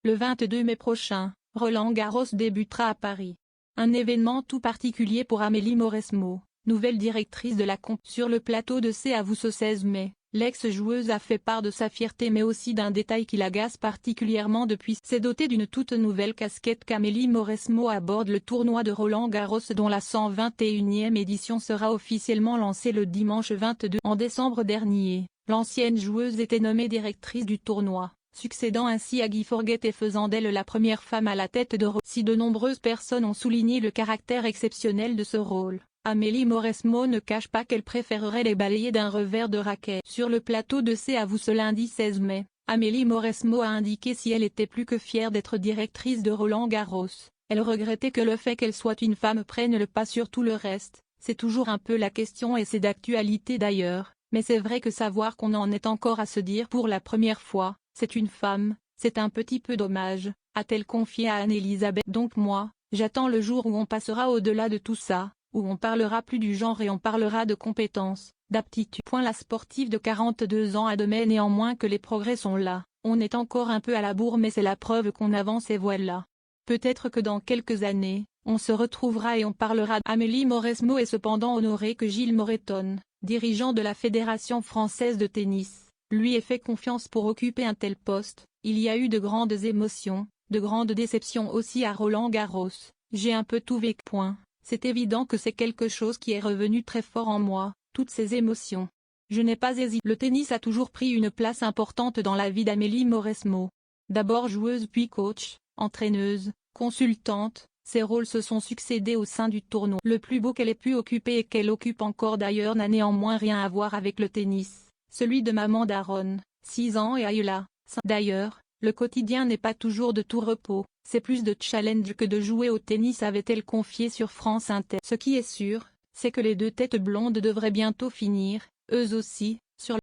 Le 22 mai prochain, Roland-Garros débutera à Paris. Un événement tout particulier pour Amélie Mauresmo, nouvelle directrice de la comp. Sur le plateau de C'est à vous ce 16 mai, l'ex-joueuse a fait part de sa fierté mais aussi d'un détail qui l'agace particulièrement depuis s'est dotée d'une toute nouvelle casquette qu'Amélie Mauresmo aborde le tournoi de Roland-Garros dont la 121e édition sera officiellement lancée le dimanche 22 en décembre dernier. L'ancienne joueuse était nommée directrice du tournoi, succédant ainsi à Guy Forget et faisant d'elle la première femme à la tête de Si de nombreuses personnes ont souligné le caractère exceptionnel de ce rôle, Amélie Mauresmo ne cache pas qu'elle préférerait les balayer d'un revers de raquette. Sur le plateau de C'est à vous ce lundi 16 mai, Amélie Mauresmo a indiqué si elle était plus que fière d'être directrice de Roland-Garros. Elle regrettait que le fait qu'elle soit une femme prenne le pas sur tout le reste, c'est toujours un peu la question et c'est d'actualité d'ailleurs. Mais c'est vrai que savoir qu'on en est encore à se dire pour la première fois, c'est une femme, c'est un petit peu dommage, a-t-elle confié à Anne-Elisabeth. Donc moi, j'attends le jour où on passera au-delà de tout ça, où on parlera plus du genre et on parlera de compétences, d'aptitude. La sportive de 42 ans admet néanmoins que les progrès sont là, on est encore un peu à la bourre mais c'est la preuve qu'on avance et voilà. Peut-être que dans quelques années, on se retrouvera et on parlera. Amélie Mauresmo est cependant honorée que Gilles Moreton, dirigeant de la Fédération française de tennis, lui ait fait confiance pour occuper un tel poste. Il y a eu de grandes émotions, de grandes déceptions aussi à Roland-Garros, j'ai un peu tout vécu. C'est évident que c'est quelque chose qui est revenu très fort en moi, toutes ces émotions. Je n'ai pas hésité. Le tennis a toujours pris une place importante dans la vie d'Amélie Mauresmo. D'abord joueuse puis coach, entraîneuse, consultante, ses rôles se sont succédés au sein du tournoi. Le plus beau qu'elle ait pu occuper et qu'elle occupe encore d'ailleurs n'a néanmoins rien à voir avec le tennis, celui de maman d'Aaron, 6 ans et Ayla, 5. D'ailleurs, le quotidien n'est pas toujours de tout repos, c'est plus de challenge que de jouer au tennis avait-elle confié sur France Inter. Ce qui est sûr, c'est que les deux têtes blondes devraient bientôt finir, eux aussi,